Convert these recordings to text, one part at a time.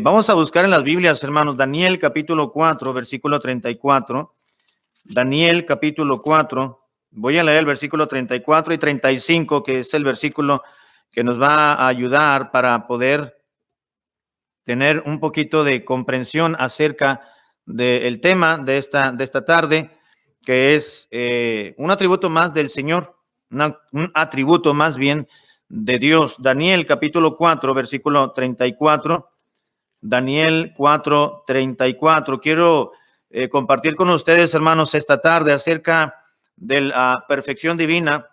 Vamos a buscar en las Biblias, hermanos, Daniel capítulo 4, versículo 34. Daniel capítulo 4. Voy a leer el versículo 34 y 35, que es el versículo que nos va a ayudar para poder tener un poquito de comprensión acerca del tema de esta tarde, que es un atributo más del Señor, un atributo más bien de Dios. Daniel capítulo 4, versículo 34. Daniel 4:34. Quiero compartir con ustedes, hermanos, esta tarde acerca de la perfección divina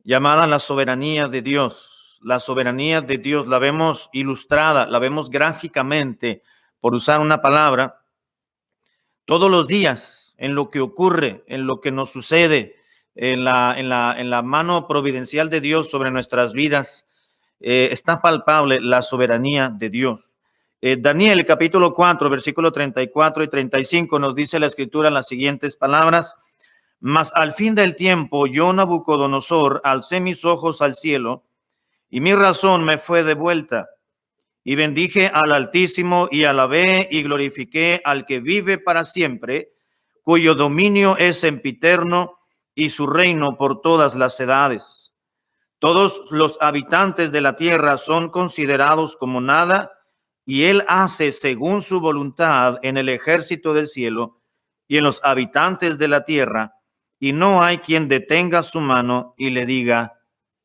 llamada la soberanía de Dios. La soberanía de Dios la vemos ilustrada, la vemos gráficamente, por usar una palabra, todos los días en lo que ocurre, en lo que nos sucede, en la mano providencial de Dios sobre nuestras vidas. Está palpable la soberanía de Dios. Daniel capítulo 4, versículo 34 y 35 nos dice la escritura las siguientes palabras: mas al fin del tiempo yo, Nabucodonosor, alcé mis ojos al cielo y mi razón me fue devuelta, y bendije al Altísimo y alabé y glorifiqué al que vive para siempre, cuyo dominio es sempiterno y su reino por todas las edades. Todos los habitantes de la tierra son considerados como nada, y él hace según su voluntad en el ejército del cielo y en los habitantes de la tierra, y no hay quien detenga su mano y le diga: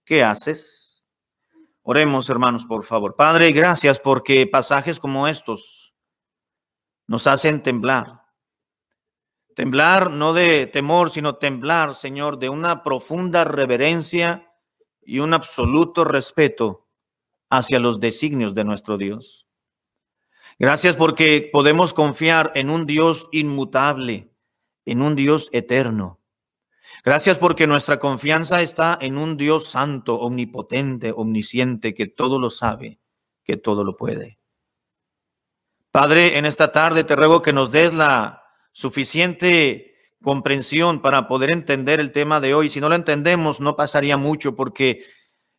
¿qué haces? Oremos, hermanos, por favor. Padre, gracias porque pasajes como estos nos hacen temblar. Temblar no de temor, sino temblar, Señor, de una profunda reverencia y un absoluto respeto hacia los designios de nuestro Dios. Gracias porque podemos confiar en un Dios inmutable, en un Dios eterno. Gracias porque nuestra confianza está en un Dios santo, omnipotente, omnisciente, que todo lo sabe, que todo lo puede. Padre, en esta tarde te ruego que nos des la suficiente comprensión para poder entender el tema de hoy. Si no lo entendemos, no pasaría mucho, porque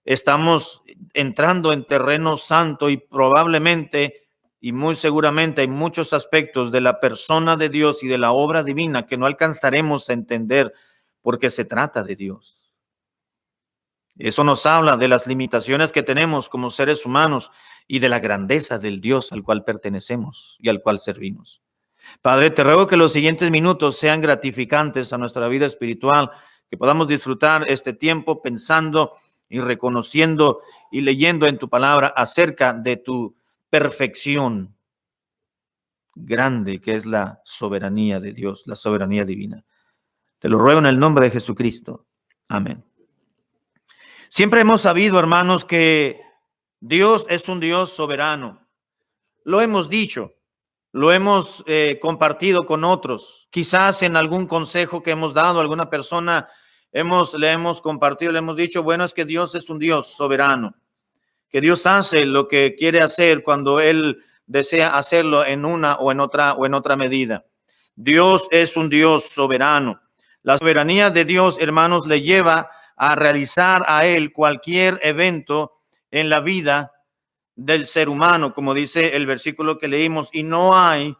estamos entrando en terreno santo y probablemente y muy seguramente hay muchos aspectos de la persona de Dios y de la obra divina que no alcanzaremos a entender, porque se trata de Dios. Eso nos habla de las limitaciones que tenemos como seres humanos y de la grandeza del Dios al cual pertenecemos y al cual servimos. Padre, te ruego que los siguientes minutos sean gratificantes a nuestra vida espiritual, que podamos disfrutar este tiempo pensando y reconociendo y leyendo en tu palabra acerca de tu perfección grande, que es la soberanía de Dios, la soberanía divina. Te lo ruego en el nombre de Jesucristo. Amén. Siempre hemos sabido, hermanos, que Dios es un Dios soberano. Lo hemos dicho, lo hemos compartido con otros. Quizás en algún consejo que hemos dado a alguna persona, le hemos compartido, le hemos dicho: bueno, es que Dios es un Dios soberano, que Dios hace lo que quiere hacer cuando Él desea hacerlo en una o en otra medida. Dios es un Dios soberano. La soberanía de Dios, hermanos, le lleva a realizar a Él cualquier evento en la vida del ser humano, como dice el versículo que leímos, y no hay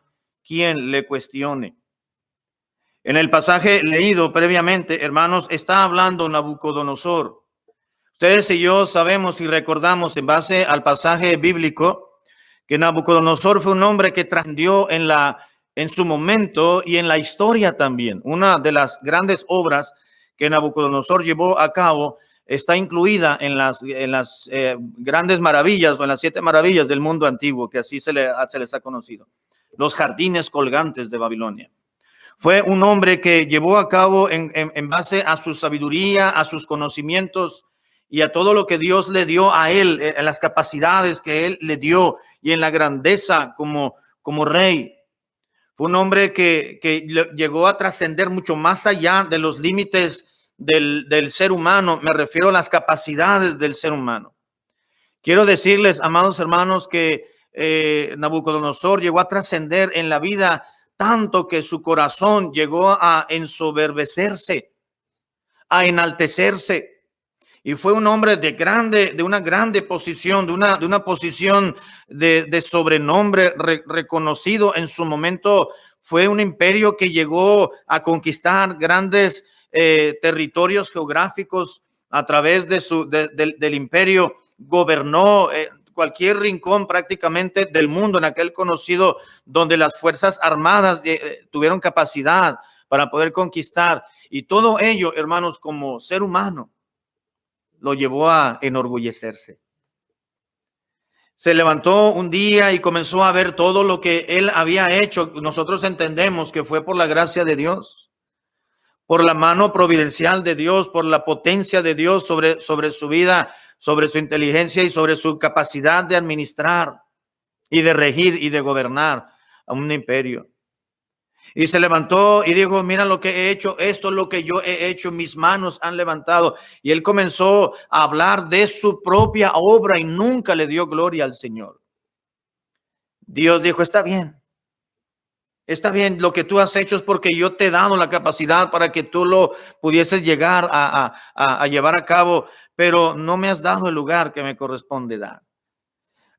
quien le cuestione. En el pasaje leído previamente, hermanos, está hablando Nabucodonosor. Ustedes y yo sabemos y recordamos, en base al pasaje bíblico, que Nabucodonosor fue un hombre que trascendió en su momento y en la historia también. Una de las grandes obras que Nabucodonosor llevó a cabo está incluida en las grandes maravillas, o en las 7 maravillas del mundo antiguo, que así se les ha conocido: los jardines colgantes de Babilonia. Fue un hombre que llevó a cabo en base a su sabiduría, a sus conocimientos y a todo lo que Dios le dio a él, en las capacidades que él le dio y en la grandeza como rey. Fue un hombre que llegó a trascender mucho más allá de los límites del ser humano. Me refiero a las capacidades del ser humano. Quiero decirles, amados hermanos, que Nabucodonosor llegó a trascender en la vida tanto que su corazón llegó a ensoberbecerse, a enaltecerse. y fue un hombre de una grande posición, de una posición de sobrenombre reconocido en su momento. Fue un imperio que llegó a conquistar grandes territorios geográficos a través del imperio. Gobernó cualquier rincón prácticamente del mundo en aquel conocido, donde las fuerzas armadas tuvieron capacidad para poder conquistar. Y todo ello, hermanos, como ser humano, lo llevó a enorgullecerse. Se levantó un día y comenzó a ver todo lo que él había hecho. Nosotros entendemos que fue por la gracia de Dios, por la mano providencial de Dios, por la potencia de Dios sobre su vida, sobre su inteligencia y sobre su capacidad de administrar y de regir y de gobernar a un imperio. Y se levantó y dijo, mira lo que he hecho, esto es lo que yo he hecho, mis manos han levantado. Y él comenzó a hablar de su propia obra y nunca le dio gloria al Señor. Dios dijo, está bien, lo que tú has hecho es porque yo te he dado la capacidad para que tú lo pudieses llegar a llevar a cabo, pero no me has dado el lugar que me corresponde dar.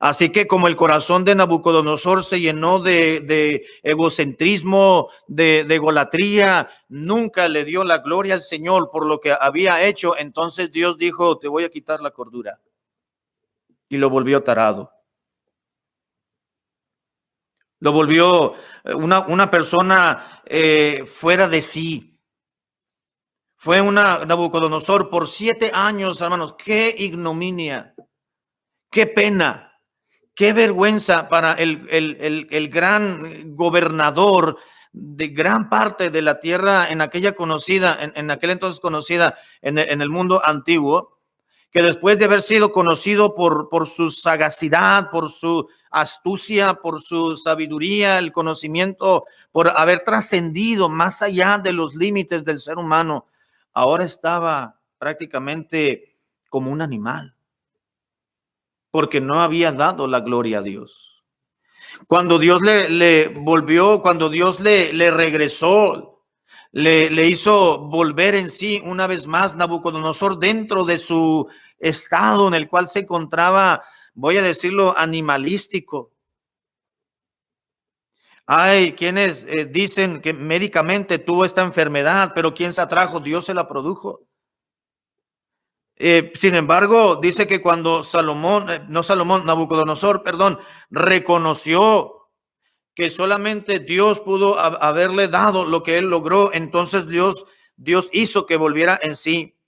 Así que como el corazón de Nabucodonosor se llenó de egocentrismo, de egolatría, nunca le dio la gloria al Señor por lo que había hecho. Entonces Dios dijo, te voy a quitar la cordura. Y lo volvió tarado. Lo volvió una persona fuera de sí. Fue una Nabucodonosor por 7 años, hermanos. Qué ignominia, qué pena. Qué vergüenza para el gran gobernador de gran parte de la tierra en aquella conocida, en aquel entonces conocida en el mundo antiguo, que después de haber sido conocido por su sagacidad, por su astucia, por su sabiduría, el conocimiento, por haber trascendido más allá de los límites del ser humano, ahora estaba prácticamente como un animal, porque no había dado la gloria a Dios. Cuando Dios le volvió, cuando Dios le regresó, le hizo volver en sí una vez más Nabucodonosor dentro de su estado en el cual se encontraba, voy a decirlo, animalístico. Hay quienes dicen que médicamente tuvo esta enfermedad, pero ¿quién se atrajo? Dios se la produjo. Sin embargo, dice que cuando Nabucodonosor, reconoció que solamente Dios pudo haberle dado lo que él logró, entonces Dios hizo que volviera en sí.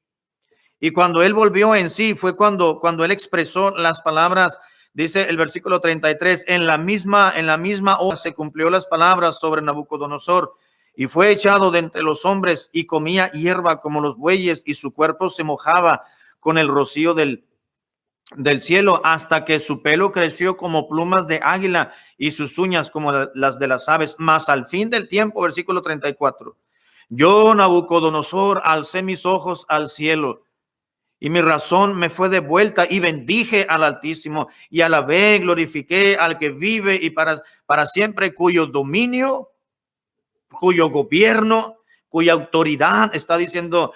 Y cuando él volvió en sí fue cuando él expresó las palabras, dice el versículo 33, en la misma hora se cumplió las palabras sobre Nabucodonosor, y fue echado de entre los hombres y comía hierba como los bueyes, y su cuerpo se mojaba con el rocío del cielo, hasta que su pelo creció como plumas de águila y sus uñas como las de las aves. Mas al fin del tiempo, versículo 34, yo, Nabucodonosor, alcé mis ojos al cielo y mi razón me fue devuelta, y bendije al Altísimo y alabé, glorifiqué al que vive y para siempre, cuyo dominio, cuyo gobierno, cuya autoridad, está diciendo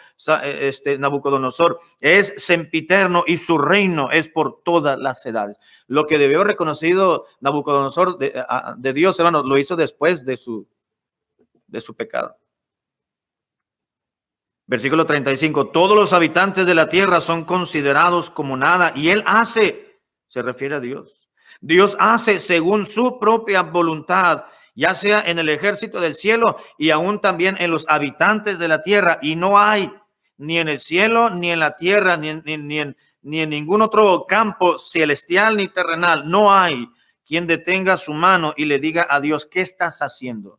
Nabucodonosor, es sempiterno, y su reino es por todas las edades. Lo que debió haber reconocido Nabucodonosor de Dios, hermanos, lo hizo después de su pecado. Versículo 35, todos los habitantes de la tierra son considerados como nada, y él hace, se refiere a Dios, Dios hace según su propia voluntad, ya sea en el ejército del cielo y aún también en los habitantes de la tierra, y no hay ni en el cielo, ni en la tierra, ni en ningún otro campo celestial ni terrenal, no hay quien detenga su mano y le diga a Dios, ¿qué estás haciendo?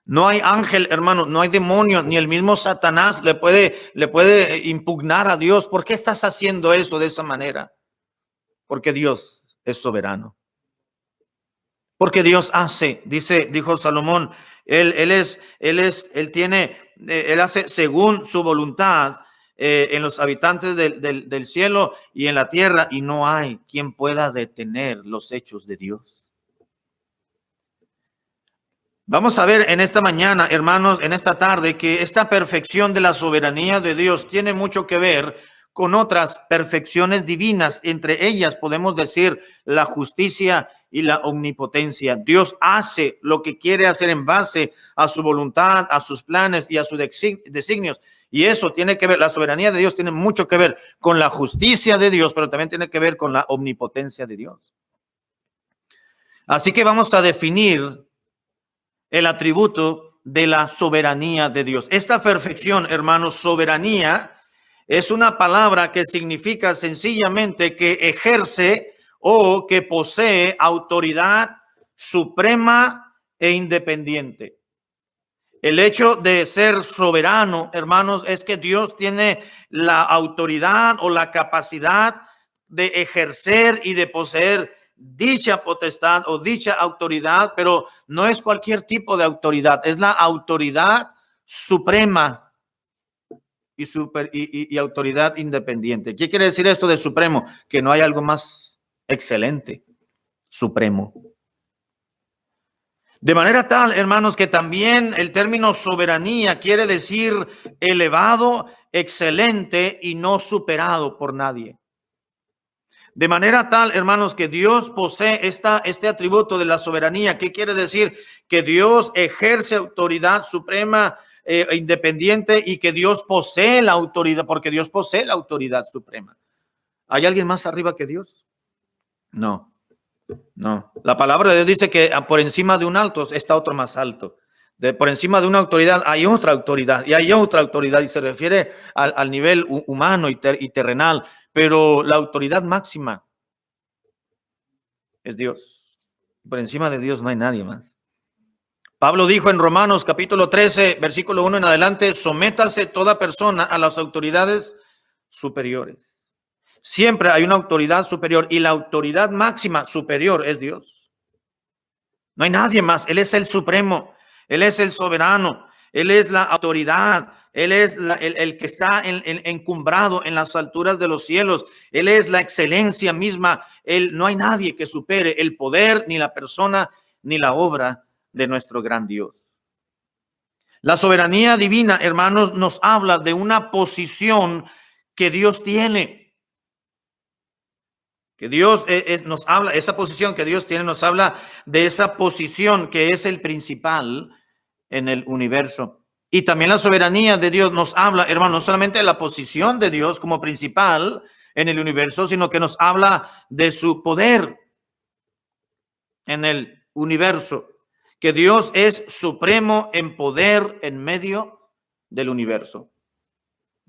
No hay ángel, hermano, no hay demonio, ni el mismo Satanás le puede impugnar a Dios. ¿Por qué estás haciendo eso de esa manera? Porque Dios es soberano. Porque Dios hace, dijo Salomón, él hace según su voluntad en los habitantes del cielo y en la tierra, y no hay quien pueda detener los hechos de Dios. Vamos a ver en esta mañana, hermanos, en esta tarde, que esta perfección de la soberanía de Dios tiene mucho que ver con otras perfecciones divinas. Entre ellas podemos decir la justicia y la omnipotencia. Dios hace lo que quiere hacer en base a su voluntad, a sus planes y a sus designios. Y eso tiene que ver, la soberanía de Dios tiene mucho que ver con la justicia de Dios, pero también tiene que ver con la omnipotencia de Dios. Así que vamos a definir el atributo de la soberanía de Dios. Esta perfección, hermanos, soberanía, es una palabra que significa sencillamente que ejerce o que posee autoridad suprema e independiente. El hecho de ser soberano, hermanos, es que Dios tiene la autoridad o la capacidad de ejercer y de poseer dicha potestad o dicha autoridad, pero no es cualquier tipo de autoridad, es la autoridad suprema y autoridad independiente. ¿Qué quiere decir esto de supremo? Que no hay algo más excelente, supremo. De manera tal, hermanos, que también el término soberanía quiere decir elevado, excelente y no superado por nadie. De manera tal, hermanos, que Dios posee este atributo de la soberanía. ¿Qué quiere decir? Que Dios ejerce autoridad suprema e independiente y que Dios posee la autoridad, porque Dios posee la autoridad suprema. ¿Hay alguien más arriba que Dios? No. No, la palabra de Dios dice que por encima de un alto está otro más alto. Por encima de una autoridad hay otra autoridad y hay otra autoridad y se refiere al nivel humano y terrenal, pero la autoridad máxima es Dios. Por encima de Dios no hay nadie más. Pablo dijo en Romanos capítulo 13, versículo 1 en adelante, sométase toda persona a las autoridades superiores. Siempre hay una autoridad superior y la autoridad máxima superior es Dios. No hay nadie más. Él es el supremo. Él es el soberano. Él es la autoridad. Él es el que está encumbrado en las alturas de los cielos. Él es la excelencia misma. No hay nadie que supere el poder, ni la persona, ni la obra de nuestro gran Dios. La soberanía divina, hermanos, nos habla de una posición que Dios tiene. Que Dios nos habla, esa posición que Dios tiene, nos habla de esa posición que es el principal en el universo. Y también la soberanía de Dios nos habla, hermano, no solamente de la posición de Dios como principal en el universo, sino que nos habla de su poder en el universo. Que Dios es supremo en poder en medio del universo.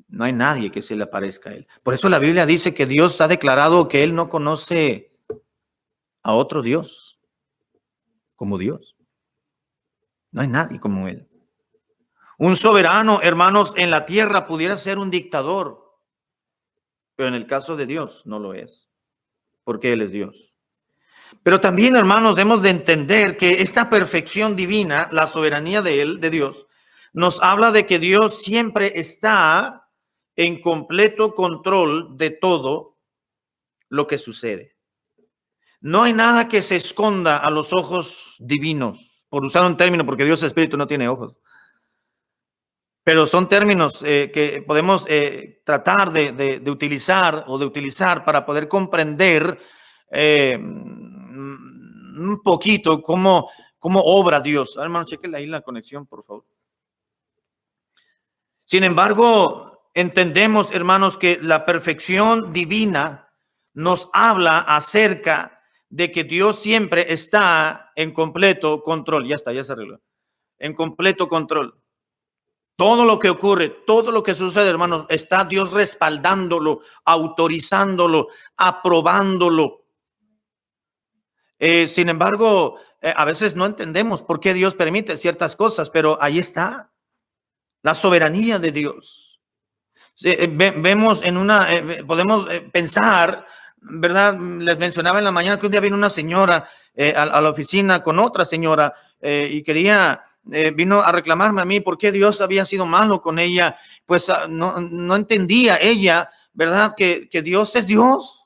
No hay nadie que se le parezca a él. Por eso la Biblia dice que Dios ha declarado que él no conoce a otro Dios como Dios. No hay nadie como él. Un soberano, hermanos, en la tierra pudiera ser un dictador, pero en el caso de Dios no lo es, porque él es Dios. Pero también, hermanos, debemos de entender que esta perfección divina, la soberanía de él, de Dios, nos habla de que Dios siempre está en completo control de todo lo que sucede. No hay nada que se esconda a los ojos divinos, por usar un término, porque Dios Espíritu no tiene ojos. Pero son términos que podemos tratar de utilizar o de utilizar para poder comprender un poquito cómo obra Dios. Hermano, chequenle ahí la conexión, por favor. Sin embargo, entendemos, hermanos, que la perfección divina nos habla acerca de que Dios siempre está en completo control. Ya está, ya se arregló. En completo control. Todo lo que ocurre, todo lo que sucede, hermanos, está Dios respaldándolo, autorizándolo, aprobándolo. Sin embargo, a veces no entendemos por qué Dios permite ciertas cosas, pero ahí está la soberanía de Dios. Vemos podemos pensar, ¿verdad? Les mencionaba en la mañana que un día vino una señora a la oficina con otra señora y vino a reclamarme a mí por qué Dios había sido malo con ella. Pues no entendía ella, ¿verdad? Que Dios es Dios.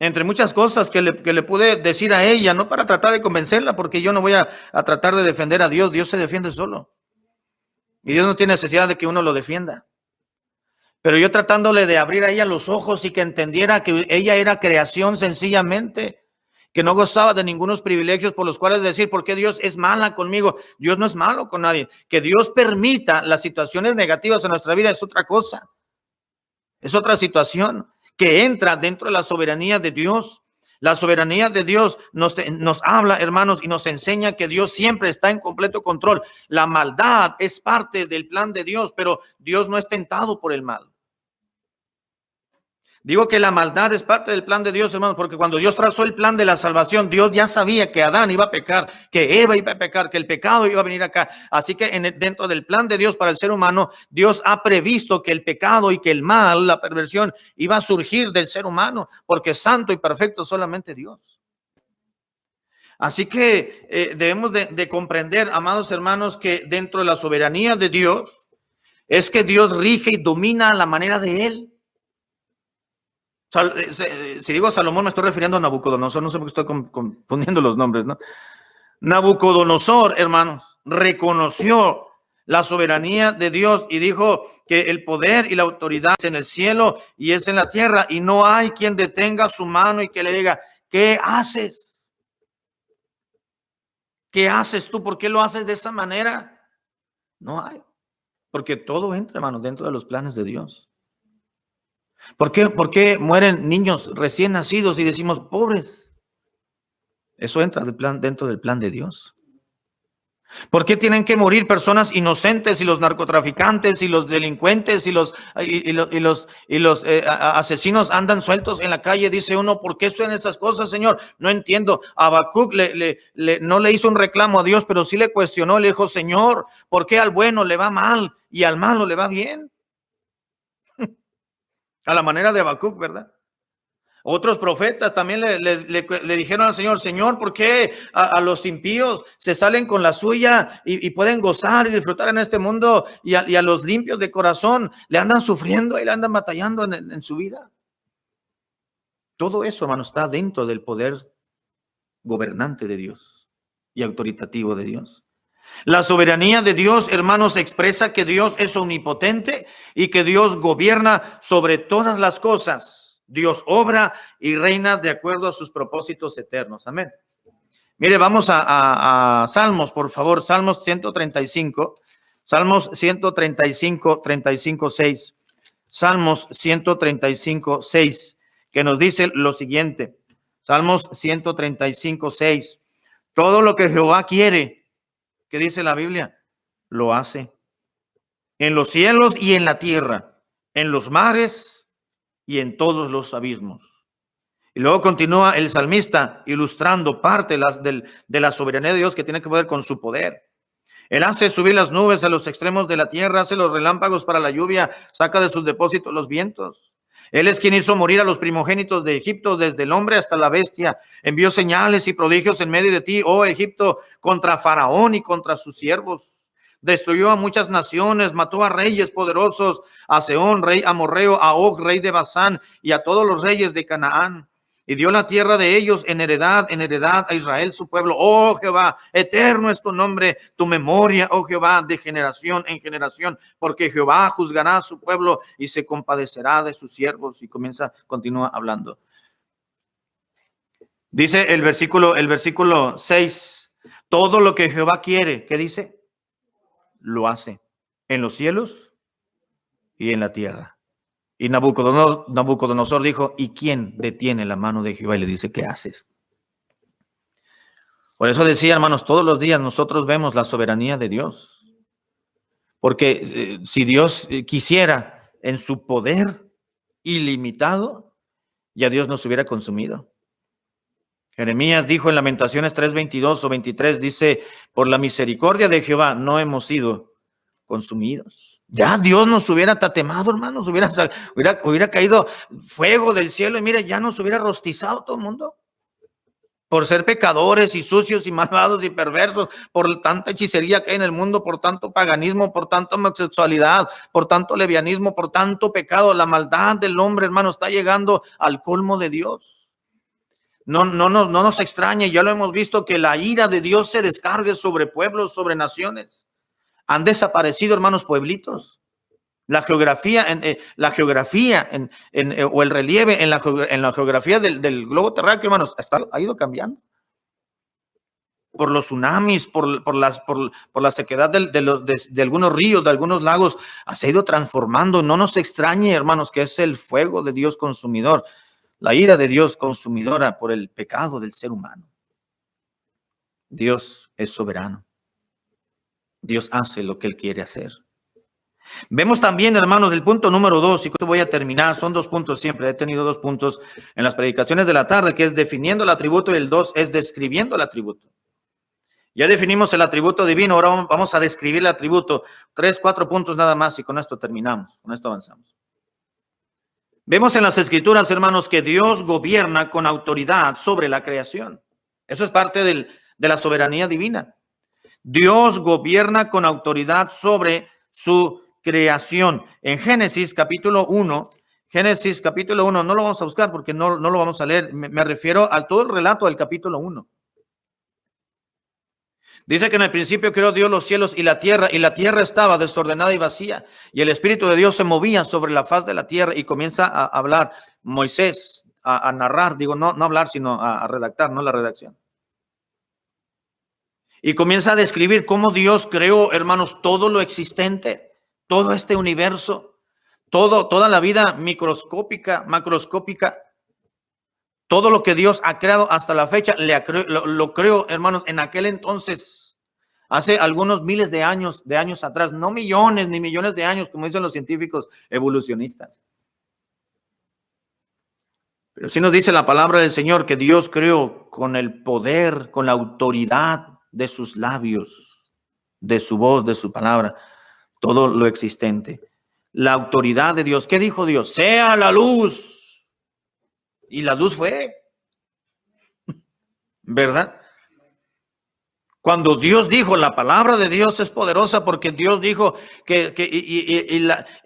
Entre muchas cosas que le pude decir a ella, no para tratar de convencerla, porque yo no voy a tratar de defender a Dios. Dios se defiende solo. Y Dios no tiene necesidad de que uno lo defienda. Pero yo tratándole de abrir a ella los ojos y que entendiera que ella era creación sencillamente, que no gozaba de ningunos privilegios por los cuales decir, ¿por qué Dios es mala conmigo? Dios no es malo con nadie. Que Dios permita las situaciones negativas en nuestra vida es otra cosa. Es otra situación que entra dentro de la soberanía de Dios. La soberanía de Dios nos habla, hermanos, y nos enseña que Dios siempre está en completo control. La maldad es parte del plan de Dios, pero Dios no es tentado por el mal. Digo que la maldad es parte del plan de Dios, hermanos, porque cuando Dios trazó el plan de la salvación, Dios ya sabía que Adán iba a pecar, que Eva iba a pecar, que el pecado iba a venir acá. Así que dentro del plan de Dios para el ser humano, Dios ha previsto que el pecado y que el mal, la perversión, iba a surgir del ser humano, porque santo y perfecto solamente Dios. Así que debemos de comprender, amados hermanos, que dentro de la soberanía de Dios, es que Dios rige y domina la manera de Él. Si digo Salomón, me estoy refiriendo a Nabucodonosor, no sé por qué estoy confundiendo los nombres, ¿no? Nabucodonosor, hermanos, reconoció la soberanía de Dios y dijo que el poder y la autoridad es en el cielo y es en la tierra, y no hay quien detenga su mano y que le diga, ¿qué haces? ¿Qué haces tú? ¿Por qué lo haces de esa manera? No hay, porque todo entra, hermanos, dentro de los planes de Dios. ¿Por qué mueren niños recién nacidos y decimos pobres? Eso entra dentro del plan de Dios. ¿Por qué tienen que morir personas inocentes y los narcotraficantes y los delincuentes y los asesinos andan sueltos en la calle? Dice uno, ¿por qué son esas cosas, Señor? No entiendo. Habacuc no le hizo un reclamo a Dios, pero sí le cuestionó, le dijo, Señor, ¿por qué al bueno le va mal y al malo le va bien? A la manera de Habacuc, ¿verdad? Otros profetas también le dijeron al Señor, Señor, ¿por qué a los impíos se salen con la suya y pueden gozar y disfrutar en este mundo y a los limpios de corazón le andan sufriendo y le andan batallando en su vida? Todo eso, hermano, está dentro del poder gobernante de Dios y autoritativo de Dios. La soberanía de Dios, hermanos, expresa que Dios es omnipotente y que Dios gobierna sobre todas las cosas. Dios obra y reina de acuerdo a sus propósitos eternos. Amén. Mire, vamos a Salmos, por favor. Salmos 135. Salmos 135, 35, 6. Salmos 135, 6, que nos dice lo siguiente. Salmos 135, 6. Todo lo que Jehová quiere, ¿qué dice la Biblia? Lo hace. En los cielos y en la tierra, en los mares y en todos los abismos. Y luego continúa el salmista ilustrando parte de la soberanía de Dios que tiene que ver con su poder. Él hace subir las nubes a los extremos de la tierra, hace los relámpagos para la lluvia, saca de sus depósitos los vientos. Él es quien hizo morir a los primogénitos de Egipto, desde el hombre hasta la bestia. Envió señales y prodigios en medio de ti, oh Egipto, contra Faraón y contra sus siervos. Destruyó a muchas naciones, mató a reyes poderosos, a Sehón, rey amorreo, a Og, rey de Basán, y a todos los reyes de Canaán. Y dio la tierra de ellos en heredad a Israel su pueblo. Oh Jehová, eterno es tu nombre, tu memoria, oh Jehová, de generación en generación, porque Jehová juzgará a su pueblo y se compadecerá de sus siervos. Y continúa hablando. Dice el versículo 6, todo lo que Jehová quiere, ¿qué dice? Lo hace en los cielos y en la tierra. Y Nabucodonosor dijo, ¿y quién detiene la mano de Jehová? Y le dice, ¿qué haces? Por eso decía, hermanos, todos los días nosotros vemos la soberanía de Dios. Porque si Dios quisiera en su poder ilimitado, ya Dios nos hubiera consumido. Jeremías dijo en Lamentaciones 3:22 o 23, dice, por la misericordia de Jehová no hemos sido consumidos. Ya Dios nos hubiera tatemado, hermanos, hubiera caído fuego del cielo y mire, ya nos hubiera rostizado todo el mundo. Por ser pecadores y sucios y malvados y perversos, por tanta hechicería que hay en el mundo, por tanto paganismo, por tanta homosexualidad, por tanto levianismo, por tanto pecado. La maldad del hombre, hermano, está llegando al colmo de Dios. No nos extrañe, ya lo hemos visto, que la ira de Dios se descargue sobre pueblos, sobre naciones. Han desaparecido, hermanos, pueblitos. La geografía, o el relieve en la geografía del globo terráqueo, hermanos, ha ido cambiando. Por los tsunamis, por la sequedad de algunos ríos, de algunos lagos, se ha ido transformando. No nos extrañe, hermanos, que es el fuego de Dios consumidor, la ira de Dios consumidora por el pecado del ser humano. Dios es soberano. Dios hace lo que Él quiere hacer. Vemos también, hermanos, el punto número 2, y con esto voy a terminar, son 2 puntos siempre, he tenido 2 puntos en las predicaciones de la tarde, que es definiendo el atributo, y el 2 es describiendo el atributo. Ya definimos el atributo divino, ahora vamos a describir el atributo. 3, 4 puntos nada más y con esto terminamos, con esto avanzamos. Vemos en las Escrituras, hermanos, que Dios gobierna con autoridad sobre la creación. Eso es parte de la soberanía divina. Dios gobierna con autoridad sobre su creación. En Génesis capítulo 1, no lo vamos a buscar porque no lo vamos a leer. Me refiero a todo el relato del capítulo 1. Dice que en el principio creó Dios los cielos y la tierra estaba desordenada y vacía, y el Espíritu de Dios se movía sobre la faz de la tierra, y comienza a hablar Moisés, a narrar, no hablar, sino a redactar, no la redacción. Y comienza a describir cómo Dios creó, hermanos, todo lo existente, todo este universo, toda la vida microscópica, macroscópica, todo lo que Dios ha creado hasta la fecha, lo creó, hermanos, en aquel entonces, hace algunos miles de años atrás, no millones ni millones de años, como dicen los científicos evolucionistas. Pero sí nos dice la palabra del Señor que Dios creó con el poder, con la autoridad de sus labios, de su voz, de su palabra, todo lo existente. La autoridad de Dios. ¿Qué dijo Dios? Sea la luz. Y la luz fue, ¿verdad? Cuando Dios dijo, la palabra de Dios es poderosa, porque Dios dijo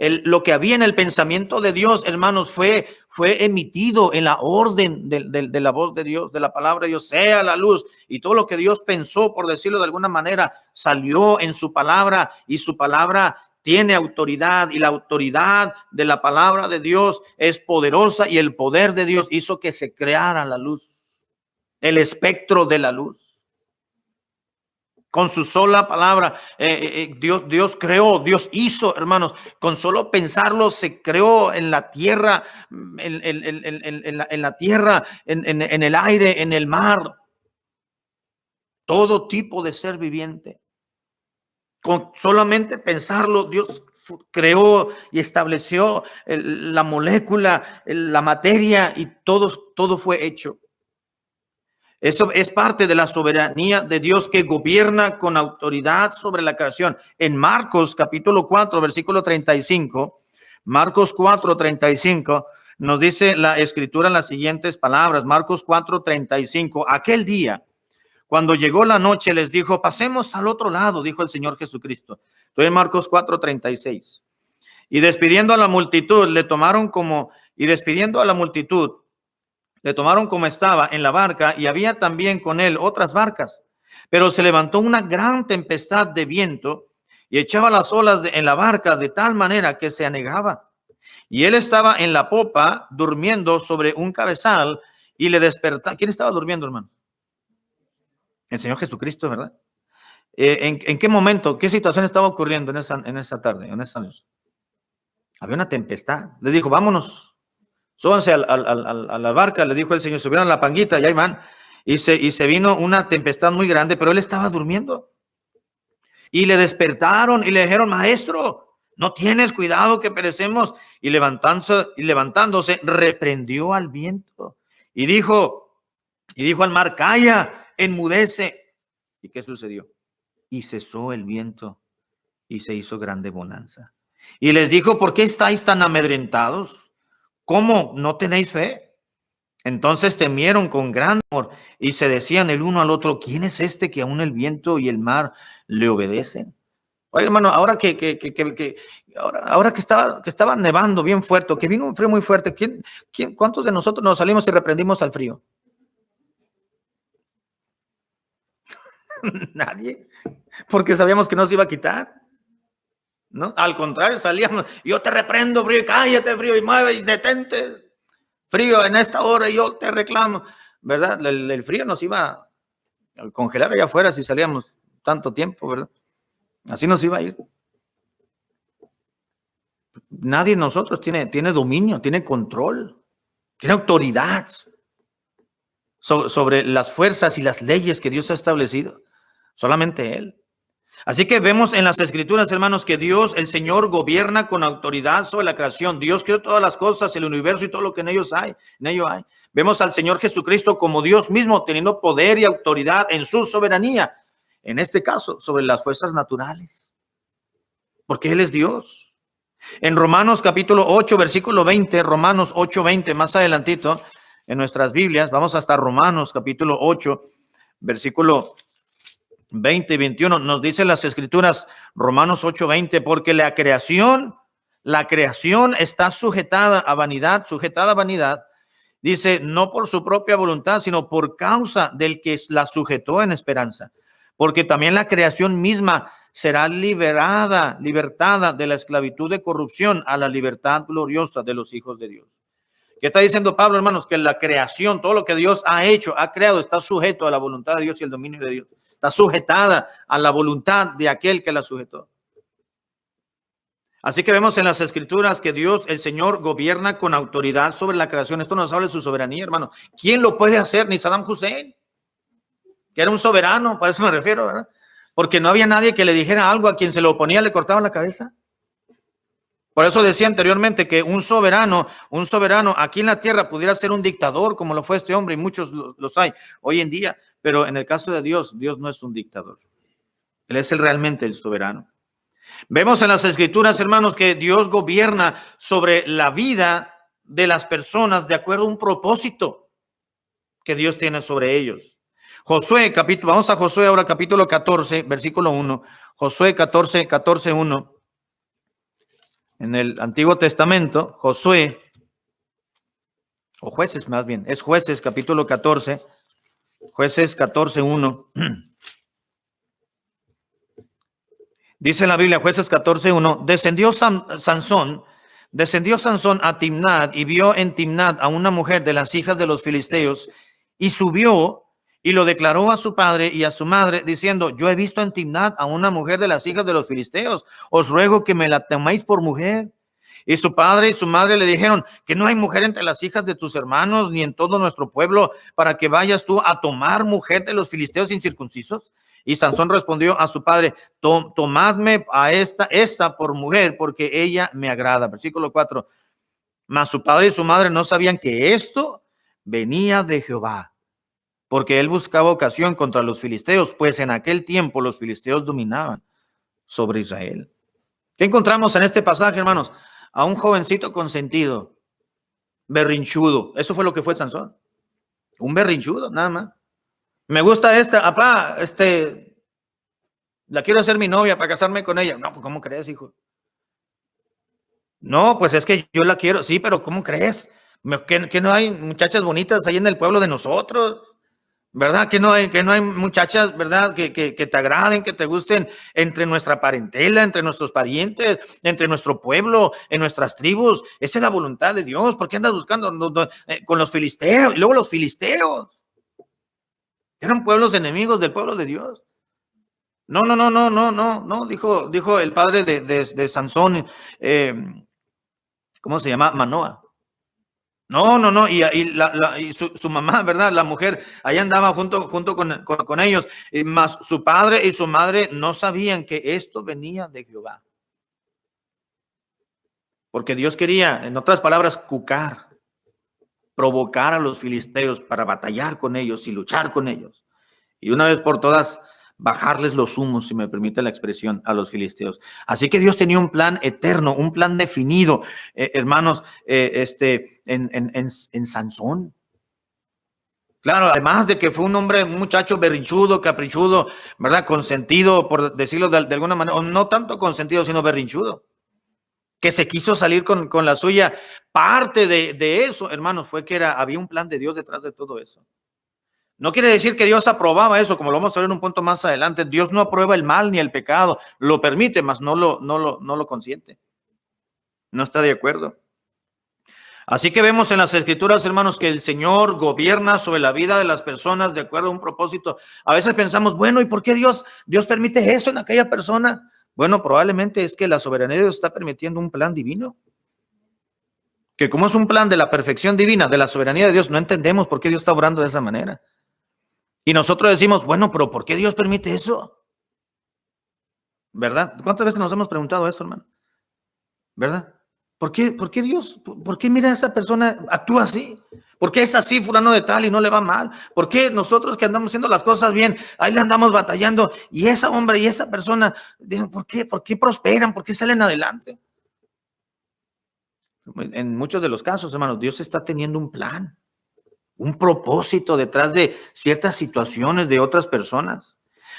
lo que había en el pensamiento de Dios, hermanos, fue emitido en la orden de la voz de Dios, de la palabra de Dios, sea la luz. Y todo lo que Dios pensó, por decirlo de alguna manera, salió en su palabra, y su palabra tiene autoridad, y la autoridad de la palabra de Dios es poderosa, y el poder de Dios hizo que se creara la luz, el espectro de la luz. Con su sola palabra, Dios creó, Dios hizo, hermanos, con solo pensarlo se creó en la tierra, en la tierra, en el aire, en el mar, todo tipo de ser viviente. Con solamente pensarlo, Dios creó y estableció la molécula, la materia, y todo fue hecho. Eso es parte de la soberanía de Dios, que gobierna con autoridad sobre la creación. En Marcos capítulo 4, versículo 35, Marcos 4, 35, nos dice la Escritura las siguientes palabras. Marcos 4, 35, aquel día, cuando llegó la noche, les dijo, pasemos al otro lado, dijo el Señor Jesucristo. Estoy en Marcos 4, 36. Y despidiendo a la multitud, le tomaron como estaba en la barca, y había también con él otras barcas. Pero se levantó una gran tempestad de viento y echaba las olas en la barca de tal manera que se anegaba. Y él estaba en la popa durmiendo sobre un cabezal, y le despertaba. ¿Quién estaba durmiendo, hermano? El Señor Jesucristo, ¿verdad? ¿En qué momento, qué situación estaba ocurriendo en esa tarde, en esa noche? Había una tempestad. Les dijo, vámonos, súbanse a la barca, le dijo el Señor, subieron a la panguita y ahí van. Y se vino una tempestad muy grande, pero él estaba durmiendo. Y le despertaron y le dijeron, maestro, ¿no tienes cuidado que perecemos? Y levantándose, reprendió al viento y dijo al mar, calla, enmudece. ¿Y qué sucedió? Y cesó el viento y se hizo grande bonanza. Y les dijo, ¿por qué estáis tan amedrentados? ¿Cómo no tenéis fe? Entonces temieron con gran temor y se decían el uno al otro, ¿quién es este que aún el viento y el mar le obedecen? Oye, hermano, ahora que estaba nevando bien fuerte, que vino un frío muy fuerte, ¿cuántos de nosotros nos salimos y reprendimos al frío? Nadie, porque sabíamos que no se iba a quitar, ¿no? Al contrario, salíamos, yo te reprendo, frío, y cállate, frío, y mueve, y detente, frío, en esta hora, y yo te reclamo, ¿verdad? El frío nos iba a congelar allá afuera si salíamos tanto tiempo, ¿verdad? Así nos iba a ir. Nadie de nosotros tiene dominio, tiene control, tiene autoridad sobre las fuerzas y las leyes que Dios ha establecido. Solamente Él. Así que vemos en las Escrituras, hermanos, que Dios, el Señor, gobierna con autoridad sobre la creación. Dios creó todas las cosas, el universo y todo lo que en ellos hay. En ello hay. Vemos al Señor Jesucristo como Dios mismo, teniendo poder y autoridad en su soberanía. En este caso, sobre las fuerzas naturales. Porque Él es Dios. En Romanos capítulo 8, versículo 20, Romanos 8, 20, más adelantito, en nuestras Biblias, vamos hasta Romanos capítulo 8, versículo 20 y 21, nos dice las Escrituras, Romanos 8, 20, porque la creación está sujetada a vanidad, dice, no por su propia voluntad, sino por causa del que la sujetó en esperanza, porque también la creación misma será libertada de la esclavitud de corrupción a la libertad gloriosa de los hijos de Dios. ¿Qué está diciendo Pablo, hermanos? Que la creación, todo lo que Dios ha hecho, ha creado, está sujeto a la voluntad de Dios y el dominio de Dios. Está sujetada a la voluntad de aquel que la sujetó. Así que vemos en las Escrituras que Dios, el Señor, gobierna con autoridad sobre la creación. Esto nos habla de su soberanía, hermano. ¿Quién lo puede hacer? Ni Saddam Hussein, que era un soberano, para eso me refiero, ¿verdad? Porque no había nadie que le dijera algo, a quien se lo oponía le cortaban la cabeza. Por eso decía anteriormente que un soberano aquí en la tierra pudiera ser un dictador, como lo fue este hombre, y muchos los hay hoy en día. Pero en el caso de Dios, Dios no es un dictador. Él es realmente el soberano. Vemos en las Escrituras, hermanos, que Dios gobierna sobre la vida de las personas de acuerdo a un propósito que Dios tiene sobre ellos. Vamos a Josué ahora, capítulo 14, versículo 1. Josué 14, 1. En el Antiguo Testamento, Josué, o Jueces más bien, es Jueces, capítulo 14, Jueces 14, 1. Dice la Biblia, Jueces 14, 1, descendió Sansón a Timnat y vio en Timnat a una mujer de las hijas de los filisteos y subió y lo declaró a su padre y a su madre diciendo, yo he visto en Timnat a una mujer de las hijas de los filisteos, os ruego que me la toméis por mujer. Y su padre y su madre le dijeron, que no hay mujer entre las hijas de tus hermanos ni en todo nuestro pueblo para que vayas tú a tomar mujer de los filisteos incircuncisos. Y Sansón respondió a su padre, tomadme a esta por mujer, porque ella me agrada. Versículo 4. Mas su padre y su madre no sabían que esto venía de Jehová, porque él buscaba ocasión contra los filisteos, pues en aquel tiempo los filisteos dominaban sobre Israel. ¿Qué encontramos en este pasaje, hermanos? A un jovencito consentido, berrinchudo. Eso fue lo que fue Sansón. Un berrinchudo, nada más. Me gusta papá, la quiero hacer mi novia para casarme con ella. No, pues ¿cómo crees, hijo? No, pues es que yo la quiero. Sí, pero ¿cómo crees? ¿Que no hay muchachas bonitas ahí en el pueblo de nosotros? ¿Verdad? Que no hay muchachas, ¿verdad? Que te agraden, que te gusten entre nuestra parentela, entre nuestros parientes, entre nuestro pueblo, en nuestras tribus. Esa es la voluntad de Dios. ¿Por qué andas buscando con los filisteos? Y luego los filisteos eran pueblos enemigos del pueblo de Dios. No, dijo el padre de Sansón, ¿cómo se llama? Manoa. No, y su mamá, ¿verdad? La mujer, ahí andaba junto con ellos, mas su padre y su madre no sabían que esto venía de Jehová. Porque Dios quería, en otras palabras, provocar a los filisteos para batallar con ellos y luchar con ellos. Y una vez por todas, bajarles los humos, si me permite la expresión, a los filisteos. Así que Dios tenía un plan eterno, un plan definido, hermanos, en Sansón. Claro, además de que fue un hombre, un muchacho berrinchudo, caprichudo, ¿verdad? Consentido, por decirlo de alguna manera, o no tanto consentido, sino berrinchudo, que se quiso salir con la suya. Parte de eso, hermanos, fue que había un plan de Dios detrás de todo eso. No quiere decir que Dios aprobaba eso, como lo vamos a ver en un punto más adelante. Dios no aprueba el mal ni el pecado, lo permite, mas no lo consiente. No está de acuerdo. Así que vemos en las Escrituras, hermanos, que el Señor gobierna sobre la vida de las personas de acuerdo a un propósito. A veces pensamos, bueno, ¿y por qué Dios permite eso en aquella persona? Bueno, probablemente es que la soberanía de Dios está permitiendo un plan divino. Que como es un plan de la perfección divina, de la soberanía de Dios, no entendemos por qué Dios está obrando de esa manera. Y nosotros decimos, bueno, pero ¿por qué Dios permite eso? ¿Verdad? ¿Cuántas veces nos hemos preguntado eso, hermano? ¿Verdad? ¿Por qué Dios, por qué mira a esa persona actúa así? ¿Por qué es así fulano de tal y no le va mal? ¿Por qué nosotros que andamos haciendo las cosas bien, ahí le andamos batallando y esa hombre y esa persona, ¿por qué? ¿Por qué prosperan? ¿Por qué salen adelante? En muchos de los casos, hermanos, Dios está teniendo un plan, un propósito detrás de ciertas situaciones de otras personas.